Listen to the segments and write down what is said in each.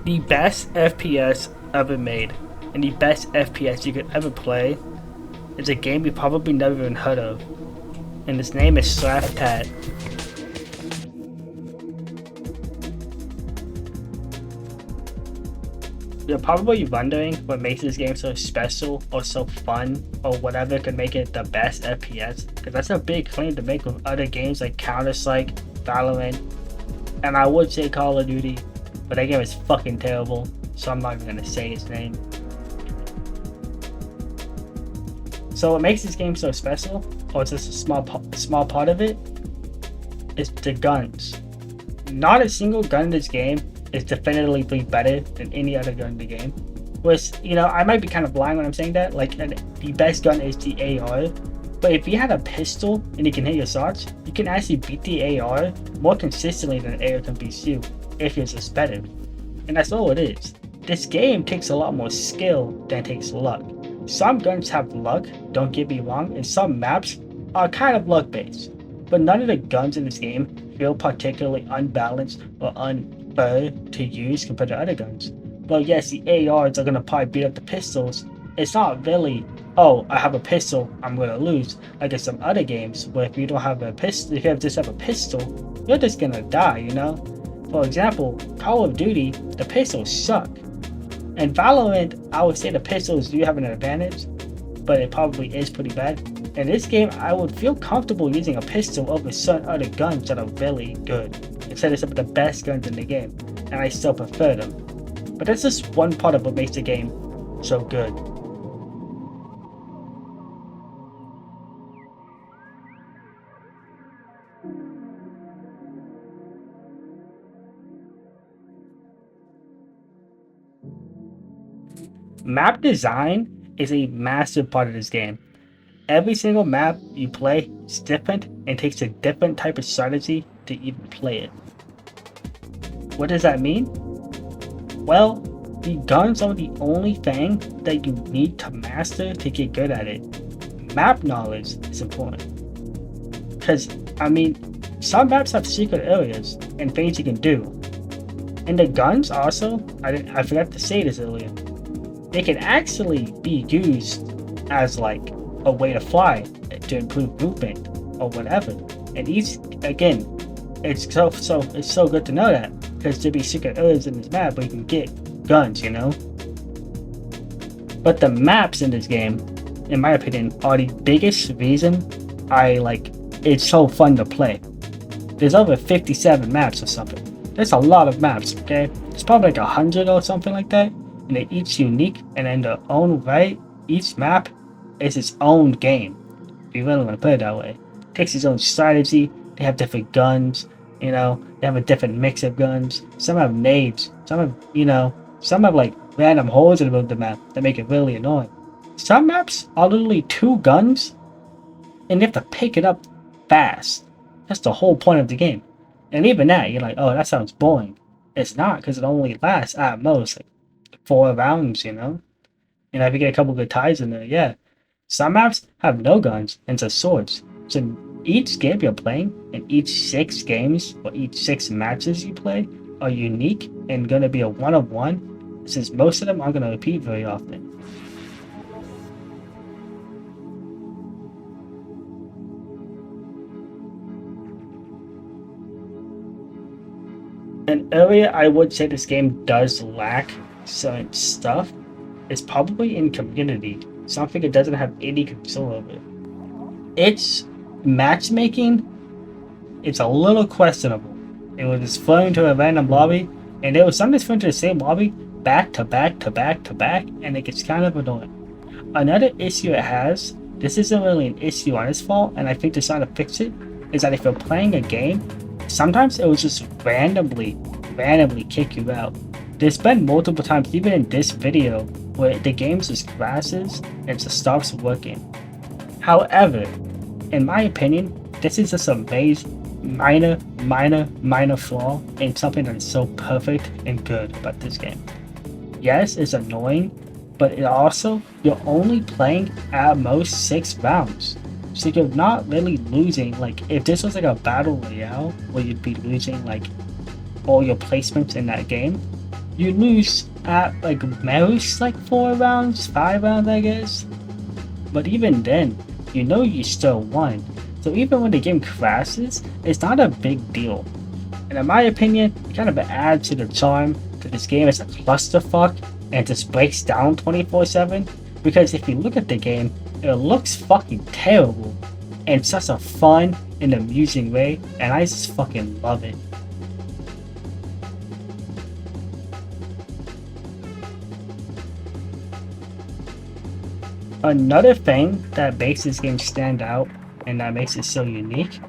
The best FPS ever made, and the best FPS you could ever play, is a game you probably never even heard of, and its name is straftat. You're probably wondering what makes this game so special or so fun or whatever could make it the best FPS, because that's a big claim to make with other games like Counter-Strike, Valorant, and I would say Call of Duty, but that game is fucking terrible, so I'm not even gonna say its name. So what makes this game so special, or is this a small part of it, is the guns. Not a single gun in this game is definitively better than any other gun in the game. Which, I might be kind of blind when I'm saying that, like the best gun is the AR, but if you had a pistol and you can hit your shots, you can actually beat the AR more consistently than an AR can beat you, if yours is better. And that's all it is. This game takes a lot more skill than it takes luck. Some guns have luck, don't get me wrong, and some maps are kind of luck based, but none of the guns in this game feel particularly unbalanced or unfair to use compared to other guns. Well, yes, the ARs are going to probably beat up the pistols. It's not really, oh, I have a pistol, I'm going to lose, like in some other games where if you don't have a pistol, if you just have a pistol, you're just going to die, For example, Call of Duty, the pistols suck. In Valorant, I would say the pistols do have an advantage, but it probably is pretty bad. In this game, I would feel comfortable using a pistol over certain other guns that are really good, instead of some of the best guns in the game, and I still prefer them. But that's just one part of what makes the game so good. Map design is a massive part of this game. Every single map you play is different and takes a different type of strategy to even play it. What does that mean? Well, the guns are the only thing that you need to master to get good at it. Map knowledge is important. Because, some maps have secret areas and things you can do. And the guns also, I forgot to say this earlier, they can actually be used as like a way to fly to improve movement or whatever. And again, it's so good to know that, because there'll be secret areas in this map where you can get guns, But the maps in this game, in my opinion, are the biggest reason it's so fun to play. There's over 57 maps or something. That's a lot of maps, okay? It's probably like 100 or something like that. And they're each unique and in their own right. Each map is its own game, if you really want to put it that way. It takes its own strategy. They have different guns, they have a different mix of guns. Some have nades, some have like random holes in the middle of the map that make it really annoying. Some maps are literally 2 guns and you have to pick it up fast. That's the whole point of the game. And even that, you're like, oh, that sounds boring. It's not, because it only lasts at most like 4 rounds, if you get a couple good ties in there, yeah. Some maps have no guns and just swords. So each game you're playing and each 6 games or each 6 matches you play are unique and gonna be a one-of-one, since most of them aren't gonna repeat very often. An area I would say this game does lack certain stuff is probably in community, something it doesn't have any control over. Its matchmaking, it's a little questionable. It was just thrown into a random lobby, and there was some that's thrown into the same lobby back to back to back to back, and it gets kind of annoying. Another issue it has, this isn't really an issue on its fault, and I think they're trying to fix it, is that if you're playing a game, sometimes it will just randomly kick you out. There's been multiple times, even in this video, where the game just crashes and just stops working. However, in my opinion, this is just a minor flaw in something that is so perfect and good about this game. Yes, it's annoying, but it also, you're only playing at most 6 rounds. So you're not really losing, like if this was like a battle royale where you'd be losing like all your placements in that game, You lose at like most like 4 rounds, 5 rounds, I guess. But even then, you know you still won. So even when the game crashes, it's not a big deal. And in my opinion, it kind of adds to the charm that this game is a clusterfuck and just breaks down 24/7. Because if you look at the game, it looks fucking terrible in such a fun and amusing way, and I just fucking love it. Another thing that makes this game stand out and that makes it so unique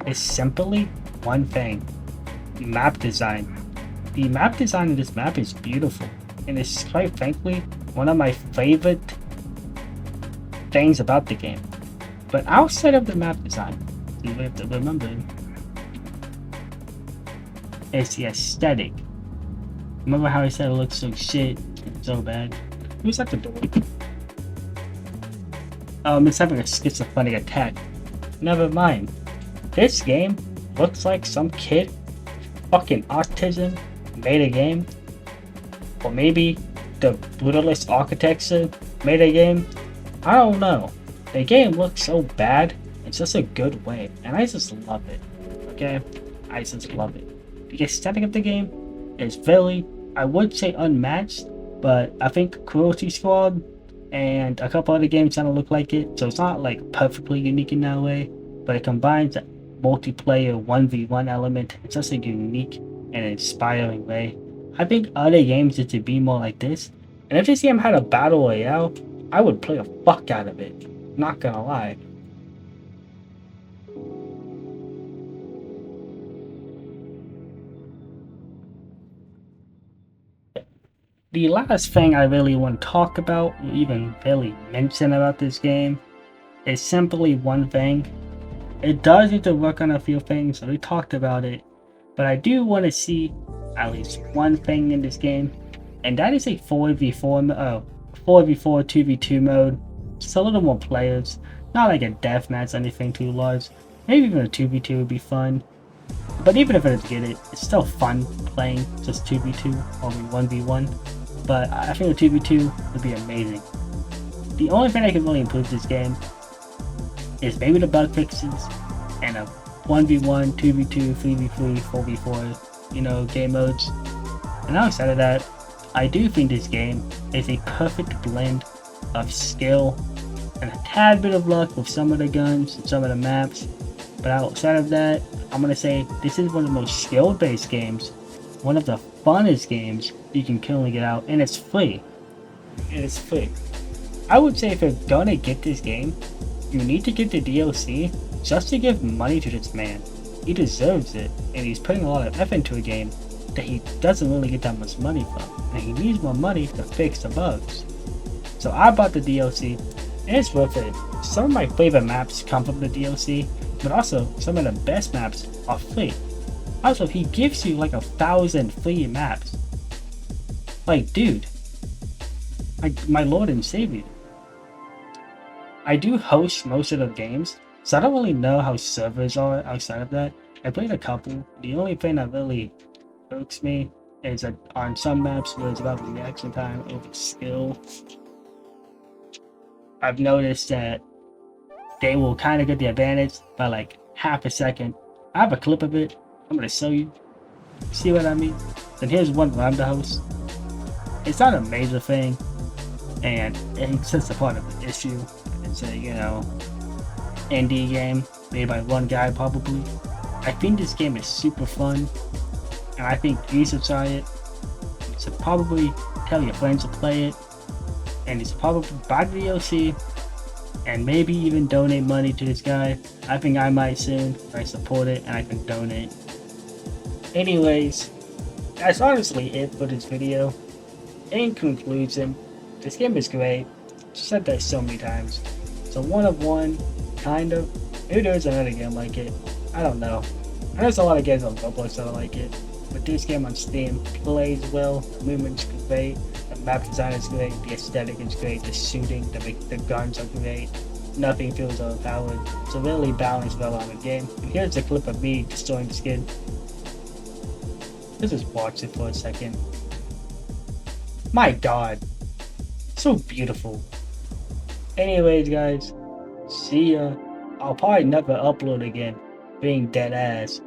is simply one thing: map design. The map design of this map is beautiful, and it's quite frankly one of my favorite things about the game. But outside of the map design, you have to remember, it's the aesthetic. Remember how I said it looks so shit, so bad? Who's at the door? It's having a schizophrenic attack. Never mind. This game looks like some kid, fucking autism, made a game. Or maybe the brutalist architecture made a game. I don't know. The game looks so bad in such a good way, and I just love it. Okay? I just love it. The aesthetic of the game is very, I would say unmatched, but I think Cruelty Squad and a couple other games kind of look like it, so it's not like perfectly unique in that way, but it combines a multiplayer 1v1 element in such a unique and inspiring way. I think other games need to be more like this, and if this game had a battle royale, I would play the fuck out of it, not gonna lie. The last thing I really want to talk about, or even really mention about this game, is simply one thing. It does need to work on a few things, so we talked about it, but I do want to see at least one thing in this game, and that is a 4v4, 4v4 2v2 mode. Just a little more players, not like a deathmatch or anything too large. Maybe even a 2v2 would be fun. But even if I didn't get it, it's still fun playing just 2v2 or 1v1. But I think a 2v2 would be amazing. The only thing I can really improve this game is maybe the bug fixes and a 1v1, 2v2, 3v3, 4v4, game modes. And outside of that, I do think this game is a perfect blend of skill and a tad bit of luck with some of the guns and some of the maps. But outside of that, I'm gonna say this is one of the most skill-based games, one of the funnest games you can currently get out, and it's free. It is free. I would say if you're gonna get this game, you need to get the DLC just to give money to this man. He deserves it, and he's putting a lot of effort into a game that he doesn't really get that much money from, and he needs more money to fix the bugs. So I bought the DLC, and it's worth it. Some of my favorite maps come from the DLC, but also some of the best maps are free. Also, he gives you like 1,000 free maps. Like, dude, my lord and savior. I do host most of the games, so I don't really know how servers are outside of that. I played a couple. The only thing that really irks me is that on some maps where it's about reaction time over skill, I've noticed that they will kind of get the advantage by like half a second. I have a clip of it. I'm gonna show you. See what I mean? Then here's one where I'm the host. It's not a major thing, and it's just a part of the issue. It's a indie game made by one guy probably. I think this game is super fun, and I think you should try it. You should probably tell your friends to play it, and you should probably buy the DLC, and maybe even donate money to this guy. I think I might soon if I support it and I can donate. Anyways, that's honestly it for this video. In conclusion, this game is great. I've said that so many times. It's a one of one, kind of. Maybe there's another game like it. I don't know. I know there's a lot of games on Roblox that are like it, but this game on Steam plays well. The movement's great. The map design is great. The aesthetic is great. The shooting, the guns are great. Nothing feels overpowered. It's a really balanced, well-rounded game. And here's a clip of me destroying this kid. Let's just watch it for a second. My god. So beautiful. Anyways, guys. See ya. I'll probably never upload again. Being dead ass.